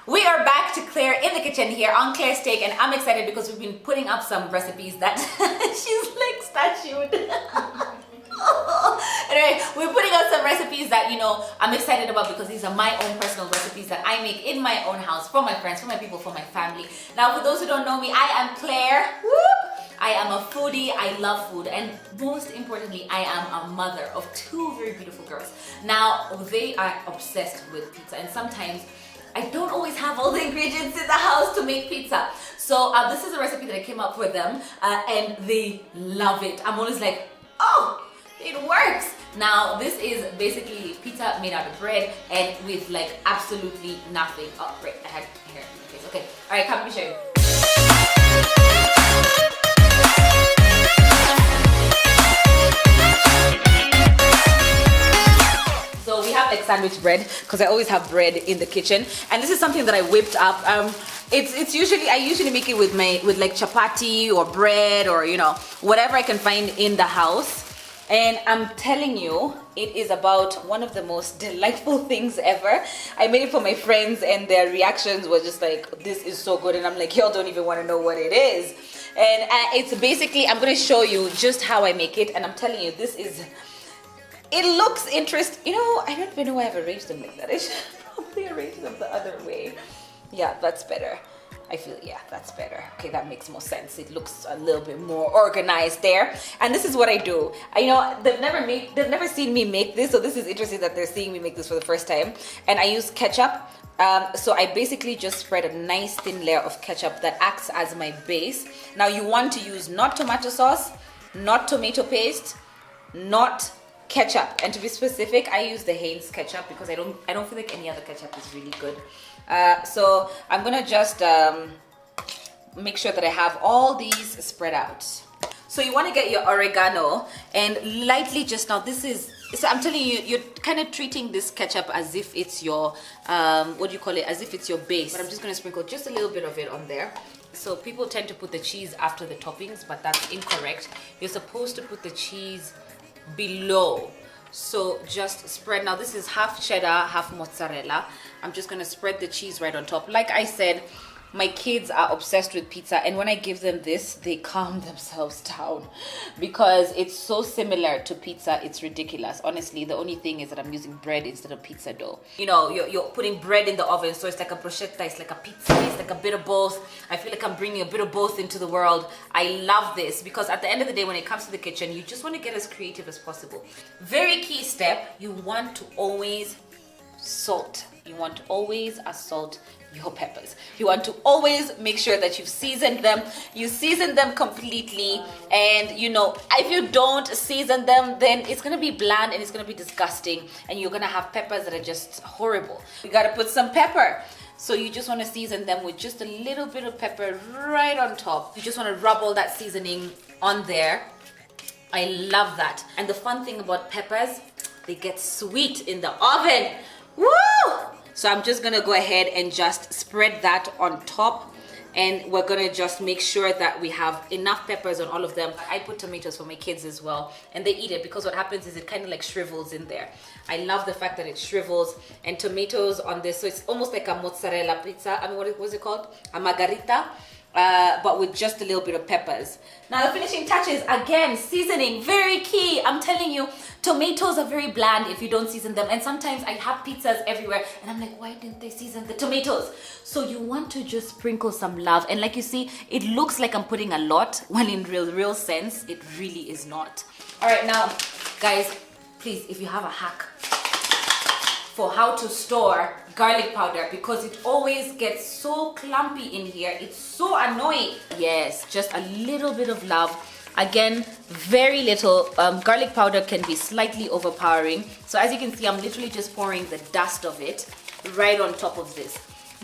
We are back to Claire in the kitchen here on Clare's Take, and I'm excited because we've been putting up some recipes that she's like statued. Anyway, we're putting out some recipes that, you know, I'm excited about because these are my own personal recipes that I make in my own house for my friends, for my people, for my family. Now, for those who don't know me, I am Claire. Whoop! I am a foodie. I love food, and most importantly, I am a mother of two very beautiful girls. Now, they are obsessed with pizza, and sometimes I don't always have all the ingredients in the house to make pizza. So this is a recipe that I came up for them, and they love it. I'm always like, oh, it works. Now, this is basically pizza made out of bread and with like absolutely nothing. Oh, right, I had hair in my face. Okay, all right, come let me show you. So we have like sandwich bread because I always have bread in the kitchen, and this is something that I whipped up. It's usually I usually make it with like chapati or bread or, you know, whatever I can find in the house. And I'm telling you, it is about one of the most delightful things ever. I made it for my friends and their reactions were just like, this is so good. And I'm like, y'all don't even want to know what it is. And it's basically, I'm going to show you just how I make it. And I'm telling you, it looks interesting. You know, I don't even know why I've arranged them like that. I should probably arrange them the other way. Yeah, that's better. I feel, yeah, that's better. Okay, that makes more sense. It looks a little bit more organized there. And this is what I do. You know, they've never seen me make this, so this is interesting that they're seeing me make this for the first time. And I use ketchup. So I basically just spread a nice thin layer of ketchup that acts as my base. Now you want to use not tomato sauce, not tomato paste, not ketchup. And to be specific, I use the Heinz ketchup because I don't feel like any other ketchup is really good. So I'm gonna just make sure that I have all these spread out. So you want to get your oregano and lightly just now. So I'm telling you, you're kind of treating this ketchup as if it's your what do you call it? As if it's your base. But I'm just gonna sprinkle just a little bit of it on there. So people tend to put the cheese after the toppings, but that's incorrect. You're supposed to put the cheese below. So just spread. Now this is half cheddar, half mozzarella. I'm just gonna spread the cheese right on top. Like I said, my kids are obsessed with pizza, and when I give them this, they calm themselves down because it's so similar to pizza. It's ridiculous. Honestly, the only thing is that I'm using bread instead of pizza dough. You know, you're putting bread in the oven, so it's like a bruschetta, it's like a pizza, it's like a bit of both. I feel like I'm bringing a bit of both into the world. I love this because at the end of the day, when it comes to the kitchen, you just want to get as creative as possible. Very key step, you want to always salt. You want to always salt your peppers. You want to always make sure that you've seasoned them. You season them completely, and you know, if you don't season them, then it's gonna be bland and it's gonna be disgusting, and you're gonna have peppers that are just horrible. You gotta put some pepper. So you just want to season them with just a little bit of pepper right on top. You just want to rub all that seasoning on there. I love that. And the fun thing about peppers, they get sweet in the oven. Woo! So I'm just gonna go ahead and just spread that on top, and we're gonna just make sure that we have enough peppers on all of them. I put tomatoes for my kids as well, and they eat it because what happens is it kind of like shrivels in there. I love the fact that it shrivels, and tomatoes on this, so it's almost like a mozzarella pizza. I mean, what was it called? A margarita. But with just a little bit of peppers. Now the finishing touches, again, seasoning, very key. I'm telling you, tomatoes are very bland if you don't season them. And sometimes I have pizzas everywhere and I'm like, why didn't they season the tomatoes? So you want to just sprinkle some love. And like you see, it looks like I'm putting a lot, when in real sense, it really is not. All right, now, guys, please, if you have a hack for how to store garlic powder, because it always gets so clumpy in here, it's so annoying. Yes, just a little bit of love. Again, very little. Garlic powder can be slightly overpowering. So as you can see, I'm literally just pouring the dust of it right on top of this,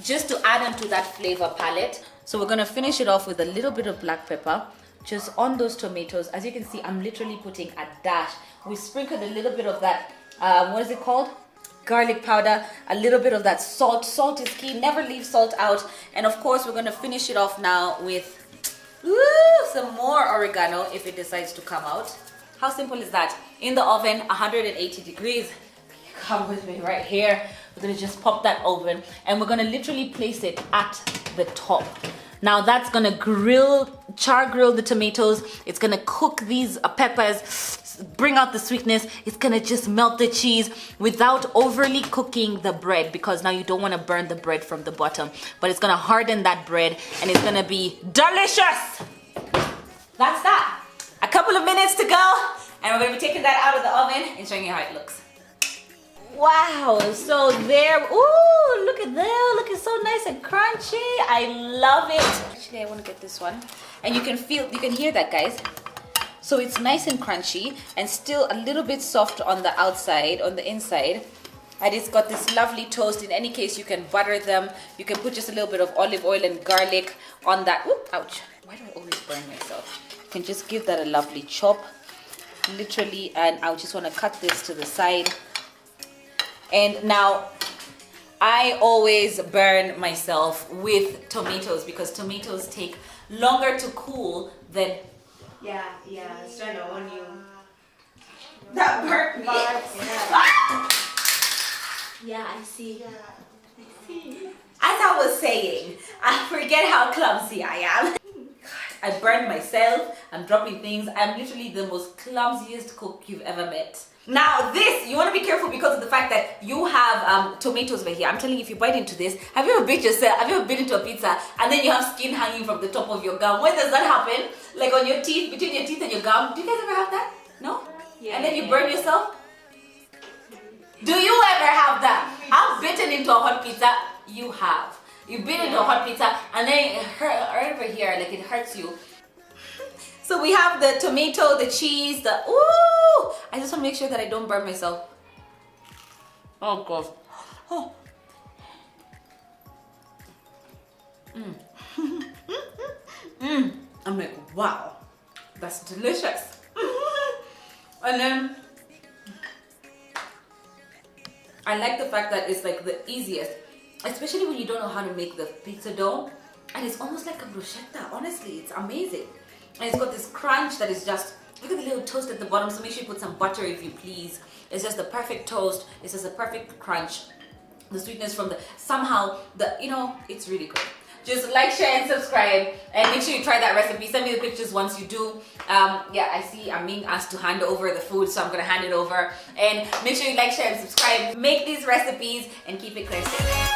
just to add onto that flavor palette. So we're gonna finish it off with a little bit of black pepper, just on those tomatoes. As you can see, I'm literally putting a dash. We sprinkled a little bit of that, what is it called? Garlic powder, a little bit of that salt. Salt is key, never leave salt out. And of course, we're gonna finish it off now with some more oregano if it decides to come out. How simple is that? In the oven, 180 degrees. Come with me right here. We're gonna just pop that oven and we're gonna literally place it at the top. Now that's gonna char grill the tomatoes. It's gonna cook these peppers, bring out the sweetness. It's gonna just melt the cheese without overly cooking the bread, because now you don't wanna burn the bread from the bottom, but it's gonna harden that bread and it's gonna be delicious. That's that. A couple of minutes to go and we're gonna be taking that out of the oven and showing you how it looks. Wow, so there, ooh, look at that, look, it's so nice and crunchy. I love it. Actually, I want to get this one. And you can hear that, guys. So it's nice and crunchy and still a little bit soft on the outside, on the inside. And it's got this lovely toast. In any case, you can butter them. You can put just a little bit of olive oil and garlic on that. Ooh, ouch, why do I always burn myself? You can just give that a lovely chop, literally, and I just want to cut this to the side. And now, I always burn myself with tomatoes because tomatoes take longer to cool than... Yeah, it's trying to warn you. That burnt me. Yeah, I see. As I was saying, I forget how clumsy I am. I burned myself, I'm dropping things. I'm literally the most clumsiest cook you've ever met. Now this, you want to be careful because of the fact that you have tomatoes over here. I'm telling you, if you bite into this, have you ever bit into a pizza and then you have skin hanging from the top of your gum? When does that happen? Like on your teeth, between your teeth and your gum? Do you guys ever have that? No? Yeah. And then you burn yourself? Do you ever have that? I've bitten into a hot pizza. You have. You've bitten into a hot pizza and then it hurt over here, like it hurts you. So we have the tomato, the cheese, ooh! I just want to make sure that I don't burn myself. Oh God. Oh. I'm like, wow, that's delicious. And then I like the fact that it's like the easiest, especially when you don't know how to make the pizza dough. And it's almost like a bruschetta, honestly, it's amazing. And it's got this crunch that is just, look at the little toast at the bottom, so make sure you put some butter if you please. It's just the perfect toast, it's just a perfect crunch. The sweetness from it's really good. Just like, share and subscribe and make sure you try that recipe. Send me the pictures once you do. I see I'm being asked to hand over the food, so I'm gonna hand it over. And make sure you like, share and subscribe. Make these recipes and keep it Clare safe.